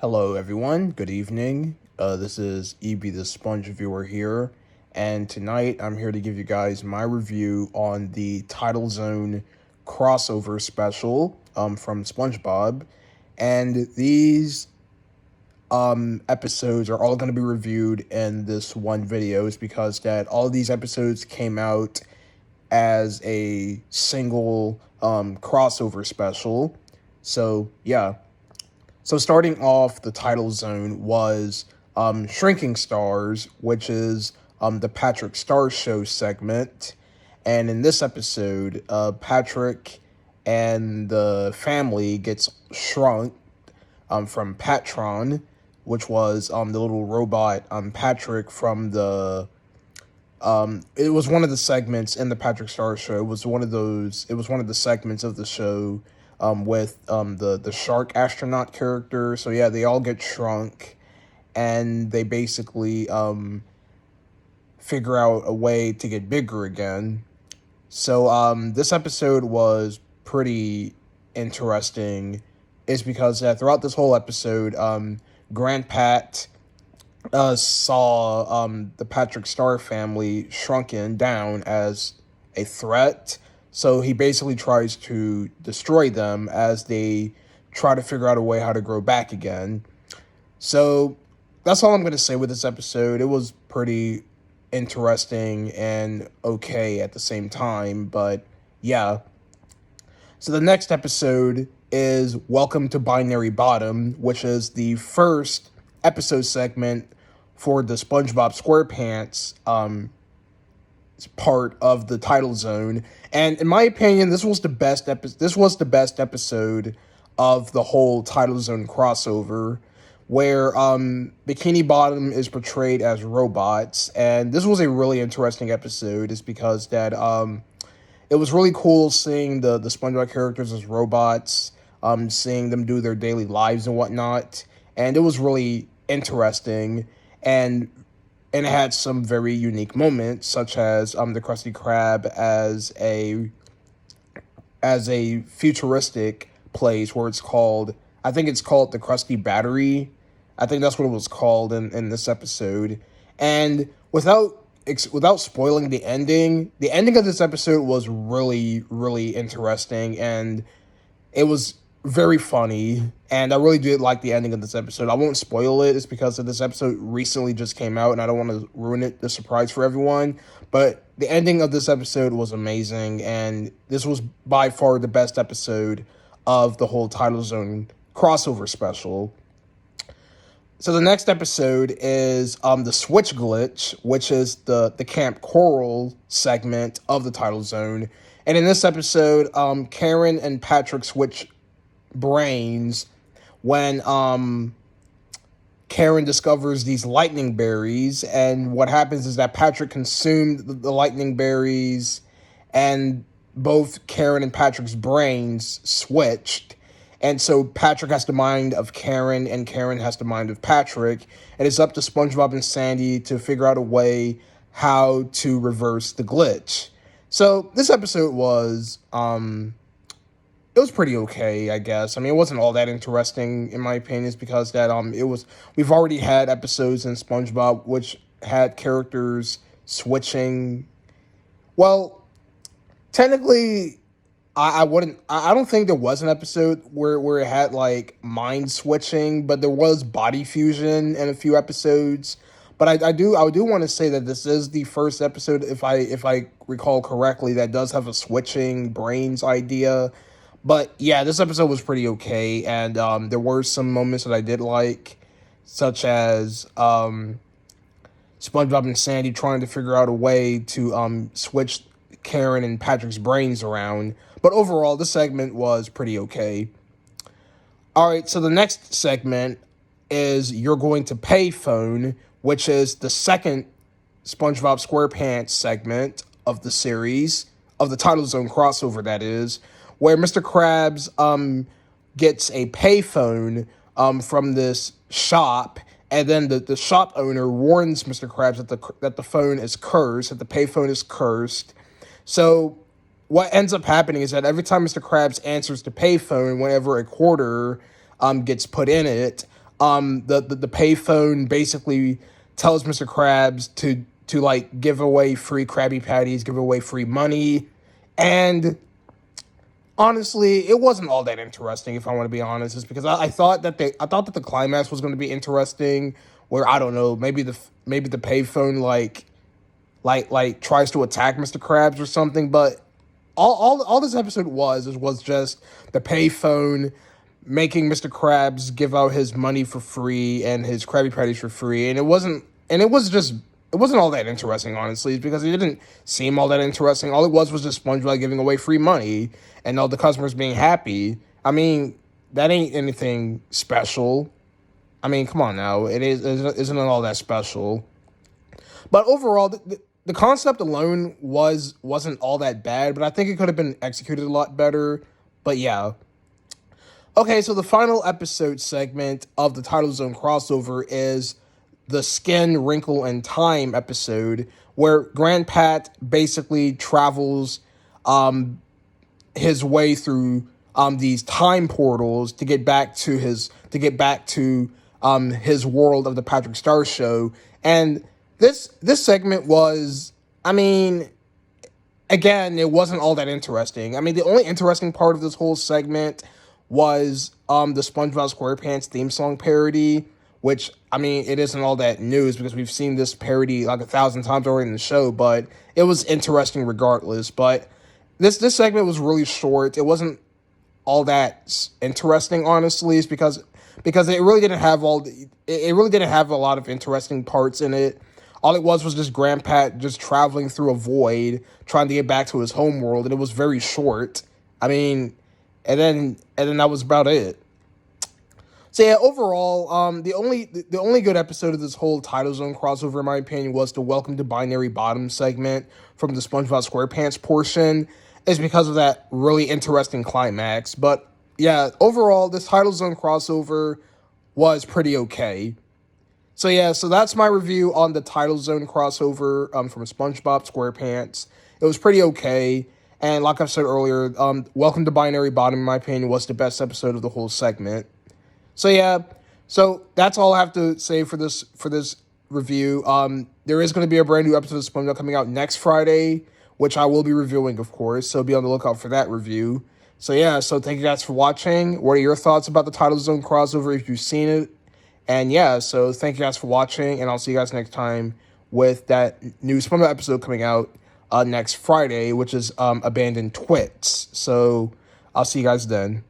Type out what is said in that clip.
Hello, everyone. Good evening. This is EB the Sponge Viewer here, and tonight I'm here to give you guys my review on the Tidal Zone crossover special from SpongeBob. And these episodes are all going to be reviewed in this one video, is because that all of these episodes came out as a single crossover special. So, yeah. So starting off, the Tidal Zone was Shrinking Stars, which is the Patrick Star Show segment. And in this episode, Patrick and the family gets shrunk from Patron, which was the little robot Patrick from the it was one of the segments in the Patrick Star Show. It was one of the segments of the show with the shark astronaut character. So yeah, they all get shrunk, and they basically figure out a way to get bigger again. So this episode was pretty interesting, is because throughout this whole episode, Grandpat saw the Patrick Star family shrunken down as a threat. So he basically tries to destroy them as they try to figure out a way how to grow back again. So that's all I'm going to say with this episode. It was pretty interesting and okay at the same time, but yeah. So the next episode is Welcome to Binary Bottom, which is the first episode segment for the SpongeBob SquarePants part of the Tidal Zone. And in my opinion, this was the best episode of the whole Tidal Zone crossover, where Bikini Bottom is portrayed as robots. And this was a really interesting episode, is because that it was really cool seeing the SpongeBob characters as robots, seeing them do their daily lives and whatnot. And it was really interesting, and it had some very unique moments, such as the Krusty Krab as a futuristic place where I think it's called the Krusty Battery. I think that's what it was called in this episode. And without spoiling the ending of this episode was really, really interesting, and it was very funny, and I really did like the ending of this episode. I won't spoil it. It's because this episode recently just came out, and I don't want to ruin the surprise for everyone. But the ending of this episode was amazing, and this was by far the best episode of the whole Tidal Zone crossover special. So the next episode is the Switch Glitch, which is the Camp Coral segment of the Tidal Zone. And in this episode, Karen and Patrick switch brains when Karen discovers these lightning berries, and what happens is that Patrick consumed the lightning berries, and both Karen and Patrick's brains switched, and so Patrick has the mind of Karen and Karen has the mind of Patrick, and it's up to SpongeBob and Sandy to figure out a way how to reverse the glitch. So this episode was it was pretty okay, I guess. I mean, it wasn't all that interesting, in my opinion, is because that we've already had episodes in SpongeBob which had characters switching. Well, technically, I don't think there was an episode where it had like mind switching, but there was body fusion in a few episodes. But I do want to say that this is the first episode, if I recall correctly, that does have a switching brains idea. But yeah, this episode was pretty okay, and there were some moments that I did like, such as SpongeBob and Sandy trying to figure out a way to switch Karen and Patrick's brains around. But overall, this segment was pretty okay. All right, so the next segment is You're Going to Pay Phone, which is the second SpongeBob SquarePants segment of the series, of the Tidal Zone crossover, that is, where Mr. Krabs gets a payphone from this shop, and then the shop owner warns Mr. Krabs that the phone is cursed, that the payphone is cursed. So what ends up happening is that every time Mr. Krabs answers the payphone, whenever a quarter gets put in it, The payphone basically tells Mr. Krabs to like give away free Krabby Patties, give away free money, and honestly, it wasn't all that interesting. If I want to be honest, is because I thought that the climax was going to be interesting, where I don't know, maybe the payphone like tries to attack Mr. Krabs or something, but all this episode was just the payphone making Mr. Krabs give out his money for free and his Krabby Patties for free, and it wasn't all that interesting, honestly, because it didn't seem all that interesting. All it was just SpongeBob giving away free money and all the customers being happy. I mean, that ain't anything special. I mean, come on now, isn't it all that special? But overall, the concept alone wasn't all that bad, but I think it could have been executed a lot better. But yeah. Okay, so the final episode segment of the Tidal Zone crossover is the Skin, Wrinkle, and Time episode, where Grand Pat basically travels his way through these time portals to get back to his world of the Patrick Star Show. And this segment was, I mean, again, it wasn't all that interesting. I mean, the only interesting part of this whole segment was the SpongeBob SquarePants theme song parody, which, I mean, it isn't all that news because we've seen this parody like 1,000 times already in the show, but it was interesting regardless. But this segment was really short. It wasn't all that interesting, honestly, is because it really didn't have a lot of interesting parts in it. All it was just Grandpa just traveling through a void, trying to get back to his home world, and it was very short. I mean, and then that was about it. So yeah, overall, the only good episode of this whole Tidal Zone crossover, in my opinion, was the Welcome to Binary Bottom segment from the SpongeBob SquarePants portion, is because of that really interesting climax. But yeah, overall, this Tidal Zone crossover was pretty okay. So yeah, so that's my review on the Tidal Zone crossover from SpongeBob SquarePants. It was pretty okay, and like I said earlier, Welcome to Binary Bottom, in my opinion, was the best episode of the whole segment. So yeah, so that's all I have to say for this review. There is going to be a brand new episode of SpongeBob coming out next Friday, which I will be reviewing, of course. So be on the lookout for that review. So yeah, so thank you guys for watching. What are your thoughts about the Tidal Zone crossover if you've seen it? And yeah, so thank you guys for watching, and I'll see you guys next time with that new SpongeBob episode coming out next Friday, which is Abandoned Twits. So I'll see you guys then.